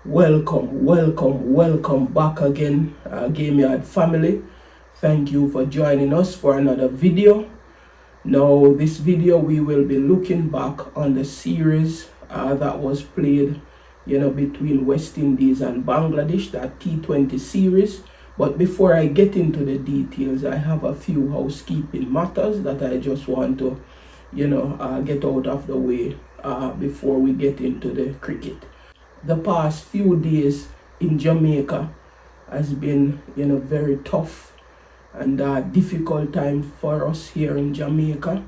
Welcome back again, Game Yard family. Thank you for joining us for another video. Now, this video we will be looking back on the series that was played, between West Indies and Bangladesh, that T20 series. But before I get into the details, I have a few housekeeping matters that I just want to, get out of the way before we get into the cricket. The past few days in Jamaica has been, very tough and difficult time for us here in Jamaica.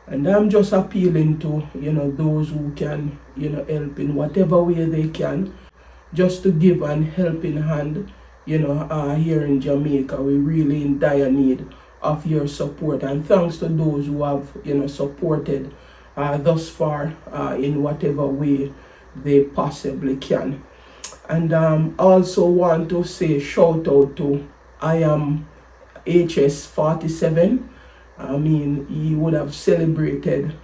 And I'm just appealing to, those who can, help in whatever way they can, just to give an helping hand, here in Jamaica. We're really in dire need of your support. And thanks to those who have, supported thus far in whatever way they possibly can. And also want to say shout out to I am HS47. He would have celebrated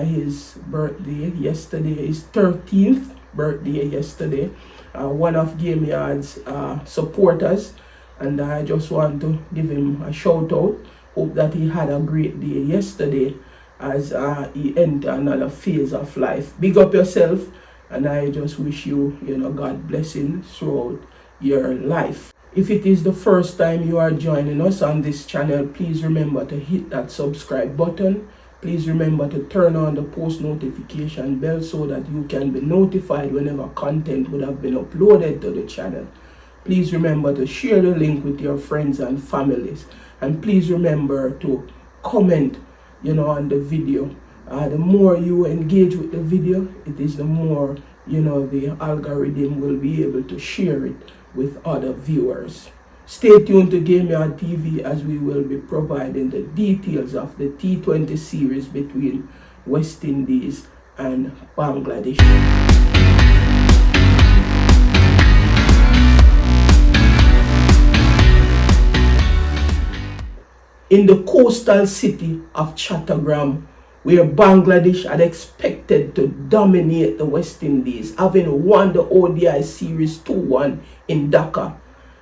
his birthday yesterday, his 13th birthday yesterday. One of Game Yard's supporters, and I just want to give him a shout out. Hope that he had a great day yesterday as he entered another phase of life. Big up yourself. And I just wish you, God blessing throughout your life. If it is the first time you are joining us on this channel, please remember to hit that subscribe button. Please remember to turn on the post notification bell so that you can be notified whenever content would have been uploaded to the channel. Please remember to share the link with your friends and families. And please remember to comment, on the video. The more you engage with the video, it is the more, the algorithm will be able to share it with other viewers. Stay tuned to Game Yard TV as we will be providing the details of the T20 series between West Indies and Bangladesh. In the coastal city of Chattogram, where Bangladesh had expected to dominate the West Indies, having won the ODI series 2-1 in Dhaka.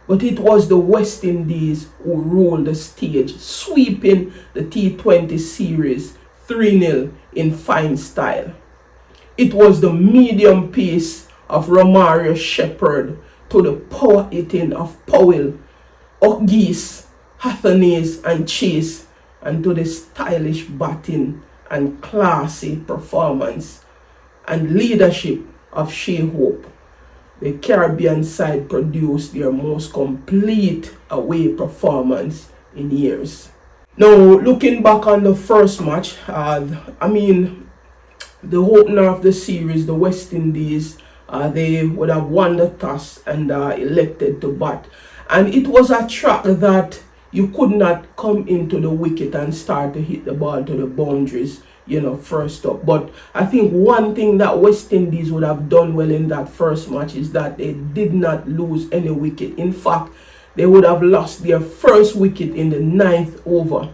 But it was the West Indies who ruled the stage, sweeping the T20 series 3-0 in fine style. It was the medium pace of Romario Shepherd to the power hitting of Powell, Akeal Hosein and Chase, and to the stylish batting and classy performance and leadership of Sha Hope. The Caribbean side produced their most complete away performance in years. Now, looking back on the first match, the opener of the series, the West Indies, they would have won the toss and elected to bat. And it was a track that you could not come into the wicket and start to hit the ball to the boundaries, first up. But I think one thing that West Indies would have done well in that first match is that they did not lose any wicket. In fact, they would have lost their first wicket in the 9th over.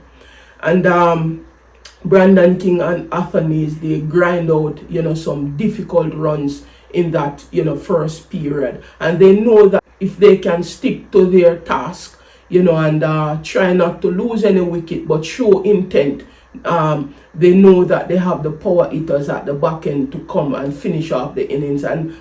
And Brandon King and Athenes, they grind out, some difficult runs in that, first period. And they know that if they can stick to their task, and try not to lose any wicket, but show intent. They know that they have the power hitters at the back end to come and finish off the innings. And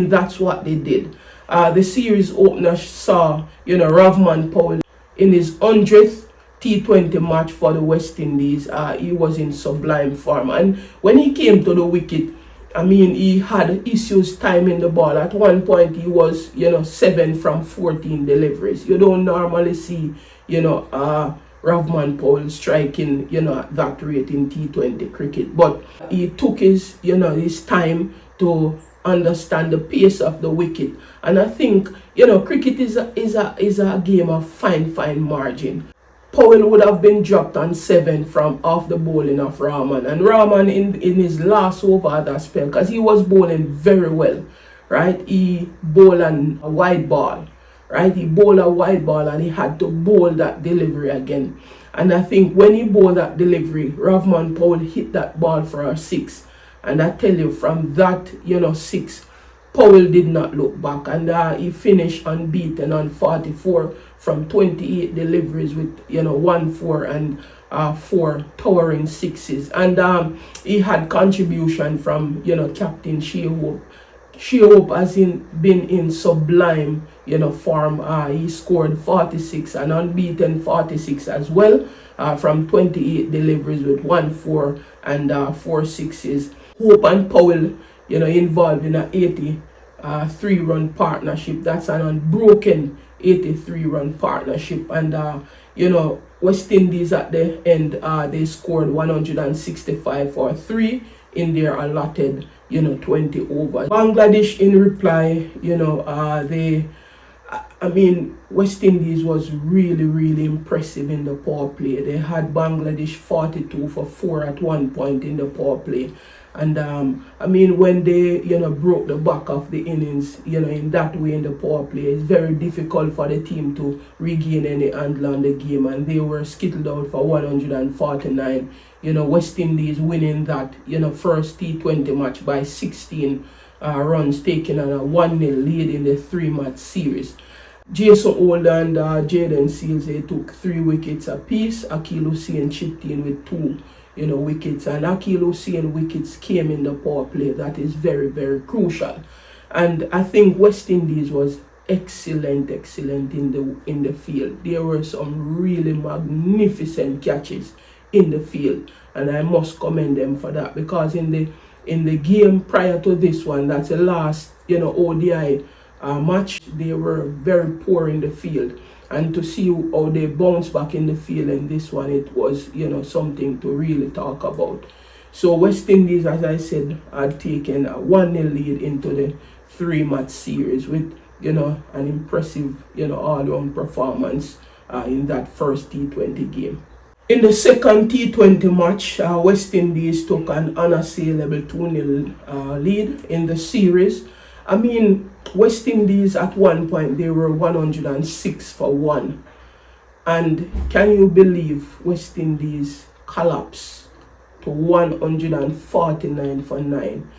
that's what they did. The series opener saw, Rovman Powell in his 100th T20 match for the West Indies. He was in sublime form. And when he came to the wicket, he had issues timing the ball. At one point, he was, 7 from 14 deliveries. You don't normally see, Rovman Powell striking, at that rate in T20 cricket. But he took his, his time to understand the pace of the wicket. And I think, cricket is a game of fine margin. Powell would have been dropped on 7 from off the bowling of Rovman. And Rovman in his last over of that spell, because he was bowling very well, right? He bowled a wide ball, right? He bowled a wide ball and he had to bowl that delivery again. And I think when he bowled that delivery, Rovman Powell hit that ball for a 6. And I tell you, from that, 6, Powell did not look back, and he finished unbeaten on 44 from 28 deliveries with 1-4 and 4 towering sixes. And he had contribution from captain Sha Hope. Sha Hope has been in sublime form. He scored 46 and unbeaten 46 as well, from 28 deliveries with 1-4 and 4 6s. Hope and Powell involved in a 83-run partnership. That's an unbroken 83-run partnership. And West Indies at the end, they scored 165 for 3 in their allotted 20 overs. Bangladesh in reply, West Indies was really impressive in the power play. They had Bangladesh 42 for 4 at one point in the power play. And when they broke the back of the innings in that way in the power play, it's very difficult for the team to regain any handle on the game, and they were skittled out for 149. West Indies winning that first T20 match by 16 runs, taking on a 1-0 lead in the 3-match series. Jason Holt and Jaden Seals, they took 3 wickets apiece. Akeal Hosein chipped in with 2 wickets, and Akeal Hosein wickets came in the power play. That is very crucial. And I think West Indies was excellent in the field. There were some really magnificent catches in the field, and I must commend them for that, because in the game prior to this one, that's the last ODI match, they were very poor in the field. And to see how they bounce back in the field in this one, it was something to really talk about. So West Indies, as I said, had taken a 1-0 lead into the 3-match series with an impressive all-round performance in that first T20 game. In the second T20 match, West Indies took an unassailable 2-0 lead in the series. West Indies at one point, they were 106 for 1. And can you believe West Indies collapsed to 149 for 9?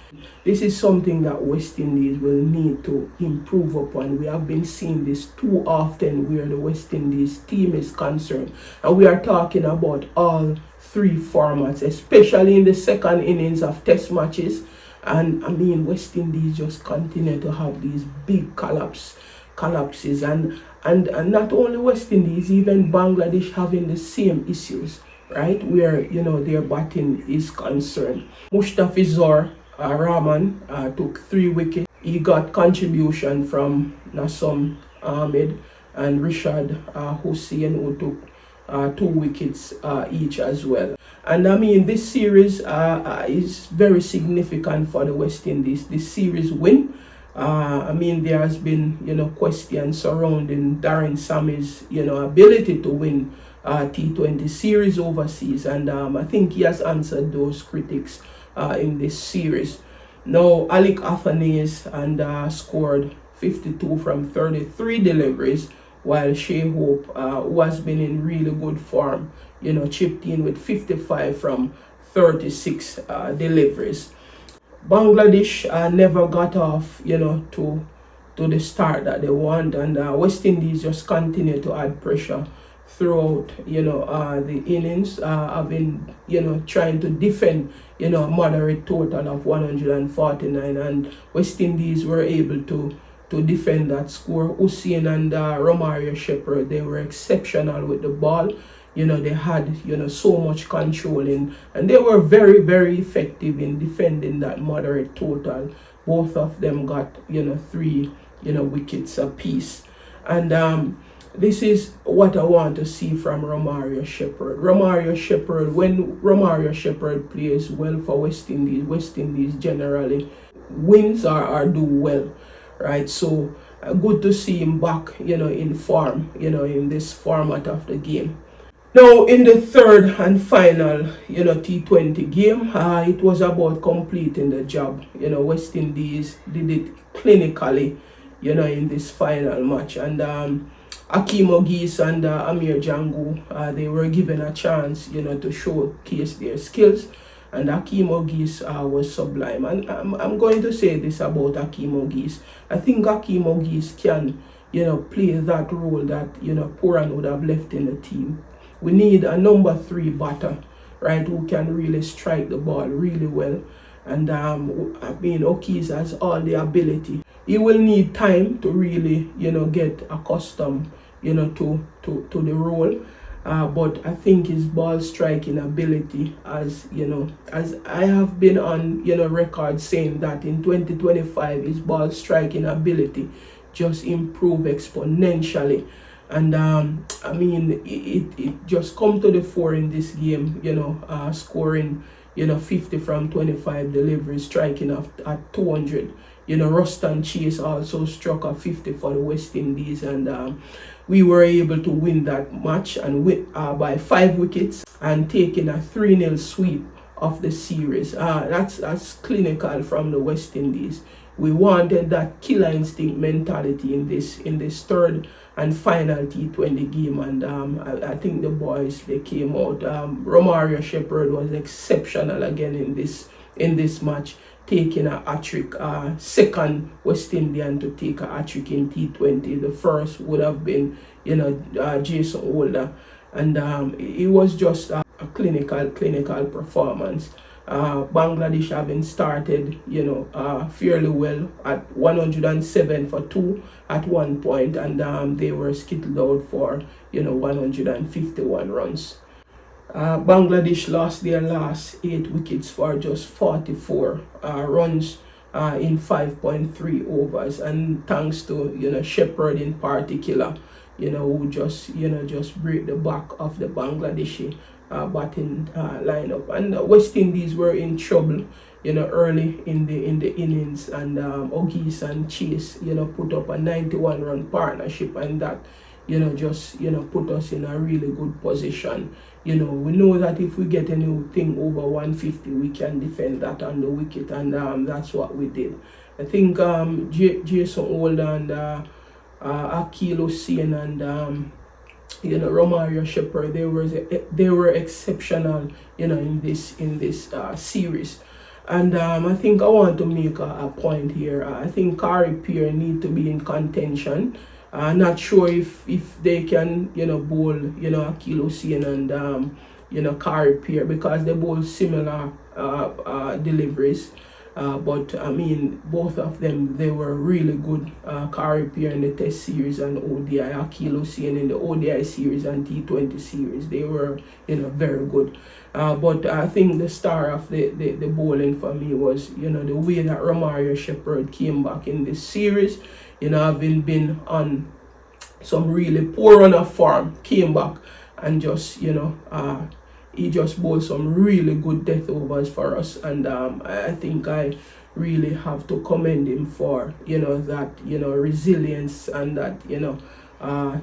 This is something that West Indies will need to improve upon. We have been seeing this too often where the West Indies team is concerned. And we are talking about all 3 formats, especially in the second innings of test matches. And West Indies just continue to have these big collapses, and not only West Indies, even Bangladesh having the same issues, right? Where their batting is concerned. Mustafizur Rahman took 3 wickets. He got contribution from Nasum Ahmed and Rishad Hussain, who took 2 wickets each as well. And this series is very significant for the West Indies. This series win, there has been questions surrounding Darren Sammy's ability to win T20 series overseas, and I think he has answered those critics in this series. Now Alec Athanaze and scored 52 from 33 deliveries, while Sha Hope, who has been in really good form, chipped in with 55 from 36 deliveries. Bangladesh never got off, to the start that they want, and West Indies just continue to add pressure throughout, the innings, having, trying to defend, a moderate total of 149, and West Indies were able to defend that score. Hosein and Romario Shepherd, they were exceptional with the ball. They had, so much control in, and they were very effective in defending that moderate total. Both of them got, 3, wickets apiece. And this is what I want to see from Romario Shepherd. When Romario Shepherd plays well for West Indies generally wins or do well, right? So good to see him back, in form, in this format of the game. Now, in the third and final, T20 game, it was about completing the job. West Indies did it clinically, in this final match. And Akeem Hosein and Amir Jangu, they were given a chance, to showcase their skills. and Akeal Hosein was sublime. And I'm going to say this about Akeal Hosein. I think Akeal Hosein can, play that role that, Puran would have left in the team. We need a number 3 batter, right, who can really strike the ball really well. And Hosein has all the ability. He will need time to really, get accustomed, to the role. But I think his ball striking ability, as I have been on, record saying that in 2025 his ball striking ability just improved exponentially. And it just come to the fore in this game, scoring 50 from 25 deliveries, striking at 200. Ruston Chase also struck a 50 for the West Indies, and we were able to win that match and by 5 wickets and taking a 3-0 sweep of the series. That's clinical from the West Indies. We wanted that killer instinct mentality in this third and final T20 game, and I think the boys, they came out. Romario Shepherd was exceptional again in this match, taking a hat-trick, second West Indian to take a hat-trick in T20. The first would have been, Jason Holder, and it was just a clinical performance. Bangladesh having started, fairly well at 107 for 2 at one point, and they were skittled out for, 151 runs. Bangladesh lost their last 8 wickets for just 44 runs in 5.3 overs, and thanks to Shepherd in particular, who just break the back of the Bangladeshi batting lineup. And West Indies were in trouble, early in the innings, and Hosein and Chase, put up a 91-run partnership, and that, just put us in a really good position. We know that if we get anything over 150, we can defend that on the wicket, and that's what we did. I think Jason Holder and Akeal Hosein and Romario Shepherd, they were exceptional, in this series. And I think I want to make a point here. I think Kari Pierre need to be in contention. Not sure if they can, bowl, Akeal Hosein and, Kari Pierre, because they bowl similar deliveries. But both of them, they were really good. Kari Pierre in the Test series and ODI, Akeal Hosein in the ODI series and T20 series, they were, very good. But I think the star of the bowling for me was, the way that Romario Shepherd came back in this series. Having been on some really poor run of form, came back and just, he just bowled some really good death overs for us, and I think I really have to commend him for that resilience and that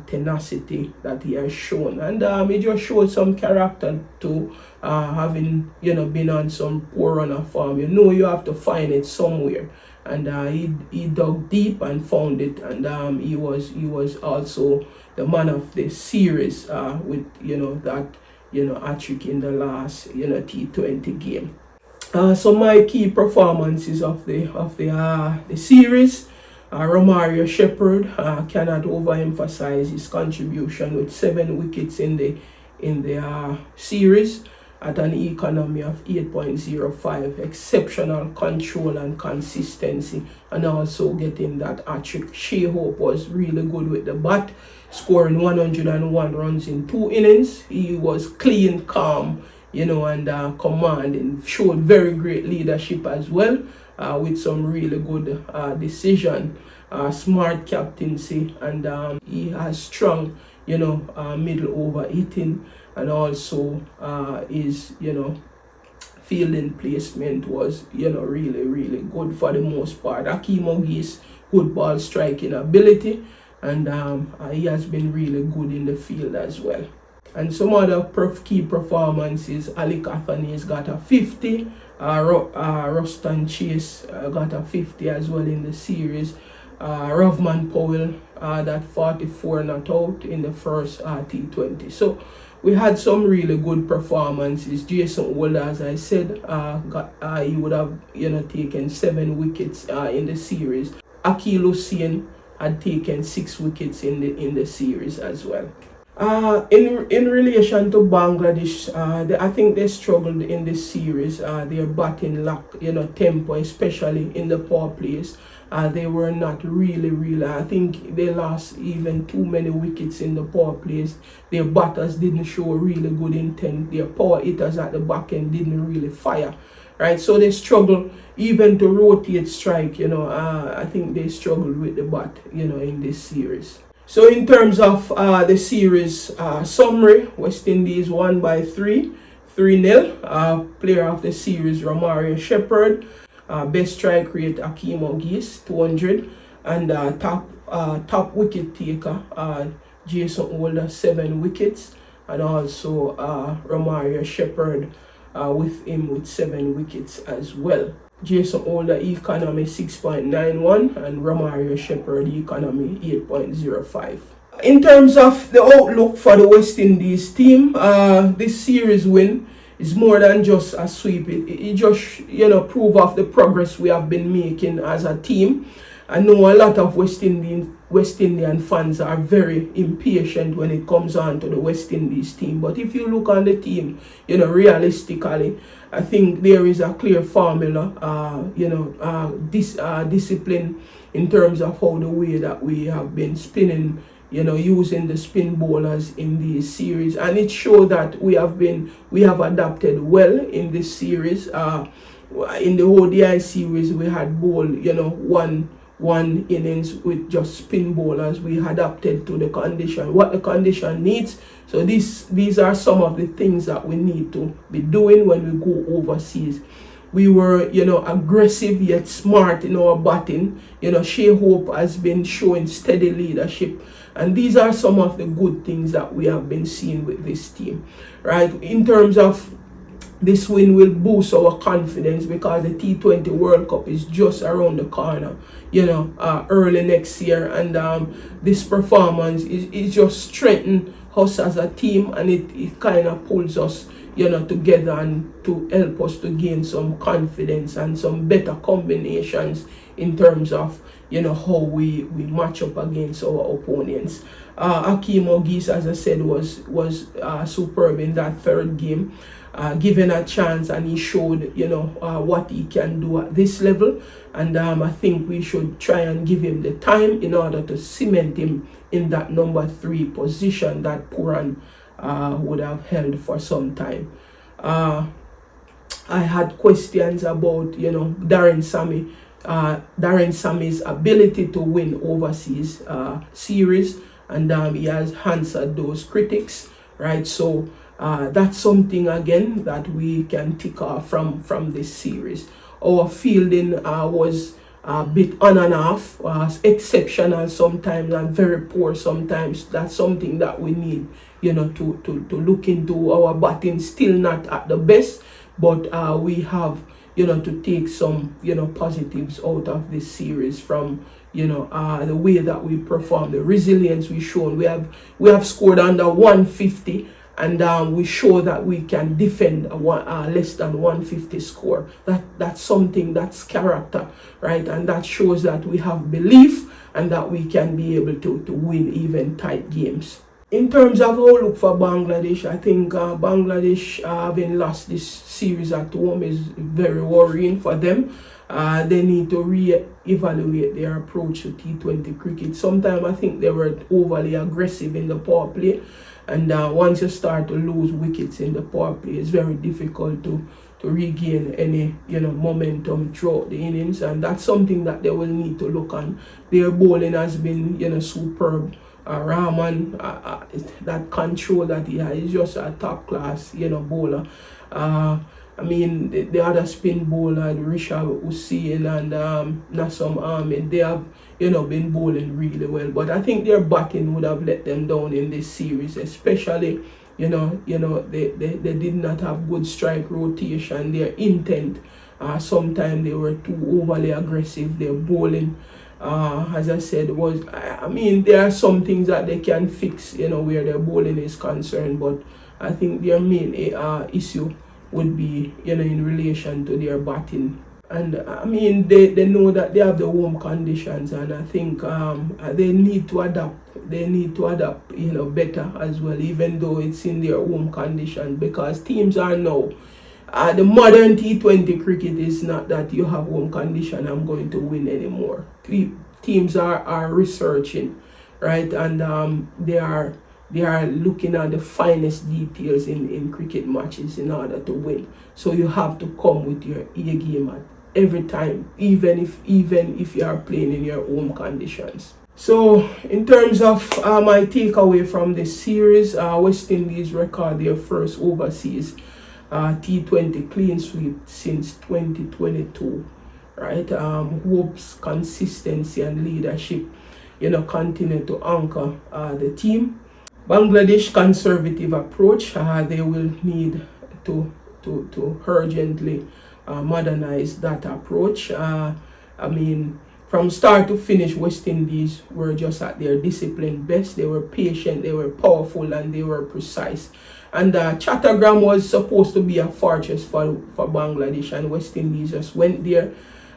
tenacity that he has shown, and he just showed some character too, having been on some poor run of form. You have to find it somewhere, and he dug deep and found it, and he was also the man of the series with that hat-trick in the last T20 game. So my key performances of the series, Romario Shepherd, cannot overemphasize his contribution with 7 wickets in the series at an economy of 8.05. Exceptional control and consistency, and also getting that hat-trick. Sha Hope was really good with the bat, scoring 101 runs in 2 innings. He was clean, calm, and commanding. Showed very great leadership as well, with some really good decision, smart captaincy, and he has strong, middle over hitting, and also his, fielding placement was, really good for the most part. Akeal Hosein, good ball striking ability, and he has been really good in the field as well. And some other key performances: Ali Cathane's got a 50, Ruston Chase got a 50 as well in the series. Rovman Powell, that 44 not out in the first T20. So we had some really good performances. Jason Holder, as I said, he would have taken 7 wickets in the series. Akeal Hosein had taken 6 wickets in the series as well. In relation to Bangladesh, I think they struggled in this series. Their batting lack, tempo, especially in the power plays. They were not really. I think they lost even too many wickets in the power plays. Their batters didn't show really good intent. Their power hitters at the back end didn't really fire. Right, so they struggle even to rotate strike. I think they struggled with the bat, in this series. So in terms of the series summary, West Indies won by 3-0. Player of the series, Romario Shepherd. Best strike rate, Akeal Hosein, 200. And top wicket taker, Jason Holder, 7 wickets. And also Romario Shepherd with 7 wickets as well. Jason Holder economy 6.91 and Romario Shepherd economy 8.05. In terms of the outlook for the West Indies team, this series win is more than just a sweep. It just prove of the progress we have been making as a team. I know a lot of West Indian fans are very impatient when it comes on to the West Indies team. But if you look on the team, realistically, I think there is a clear formula, discipline in terms of how the way that we have been spinning, using the spin bowlers in these series. And it shows that we have adapted well in this series. In the ODI series, we had bowled, one innings with just spin bowlers. We adapted to the condition, what the condition needs. So these are some of the things that we need to be doing when we go overseas. We were, aggressive yet smart in our batting. Sha Hope has been showing steady leadership. And these are some of the good things that we have been seeing with this team, right? In terms of this win will boost our confidence because the T20 World Cup is just around the corner, early next year. And this performance is just strengthen us as a team, and it kind of pulls us, together and to help us to gain some confidence and some better combinations in terms of, how we match up against our opponents. Akeal Hosein, as I said, was superb in that third game. Given a chance, and he showed what he can do at this level, and I think we should try and give him the time in order to cement him in that number 3 position that Puran would have held for some time. I had questions about Darren Sammy's ability to win overseas series, and he has answered those critics, right? So that's something again that we can tick off from this series. Our fielding was a bit on and off, exceptional sometimes and very poor sometimes. That's something that we need, to look into. Our batting still not at the best, but we have, to take some, positives out of this series from, the way that we perform, the resilience we shown. We have scored under 150. And we show that we can defend a less than 150 score. That's something, that's character, right? And that shows that we have belief and that we can be able to win even tight games. In terms of outlook for Bangladesh, I think Bangladesh having lost this series at home is very worrying for them. They need to re-evaluate their approach to T20 cricket. Sometimes I think they were overly aggressive in the power play. And once you start to lose wickets in the power play, it's very difficult to regain any momentum throughout the innings, and that's something that they will need to look on. Their bowling has been superb. Rovman, that control that he has is just a top class bowler. I mean, the other spin bowler, Romario Shepherd and Nasum Ahmed, they have been bowling really well. But I think their batting would have let them down in this series, especially they did not have good strike rotation. Their intent, sometimes they were too overly aggressive. Their bowling, as I said, there are some things that they can fix, where their bowling is concerned. But I think their main issue would be, in relation to their batting. And I mean, they know that they have the home conditions, and I think they need to adapt. They need to adapt, better as well, even though it's in their home conditions, because teams are now. The modern T20 cricket is not that you have home condition, I'm going to win anymore. Teams are researching, right, and they are looking at the finest details in cricket matches in order to win. So you have to come with your A game at every time, even if you are playing in your home conditions. So in terms of my takeaway from this series, West Indies record their first overseas T20 clean sweep since 2022, right? Hope's consistency and leadership, continue to anchor the team. Bangladesh conservative approach, they will need to urgently modernize that approach. I mean, from start to finish, West Indies were just at their disciplined best. They were patient, they were powerful, and they were precise. And Chattogram was supposed to be a fortress for Bangladesh, and West Indies just went there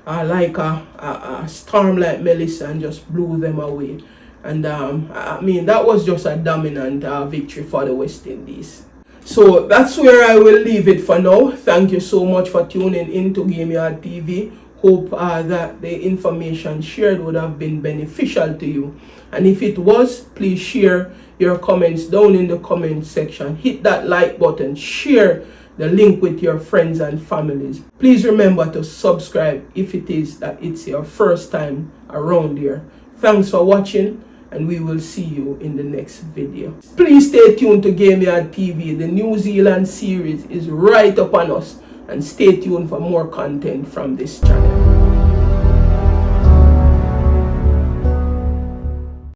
like a storm like Melissa and just blew them away. And I mean, that was just a dominant victory for the West Indies. So that's where I will leave it for now. Thank you so much for tuning in to Game Yard TV. Hope that the information shared would have been beneficial to you. And if it was, please share your comments down in the comment section. Hit that like button. Share the link with your friends and families. Please remember to subscribe if it is that it's your first time around here. Thanks for watching, and we will see you in the next video. Please stay tuned to Game Yard TV. The New Zealand series is right upon us, and stay tuned for more content from this channel.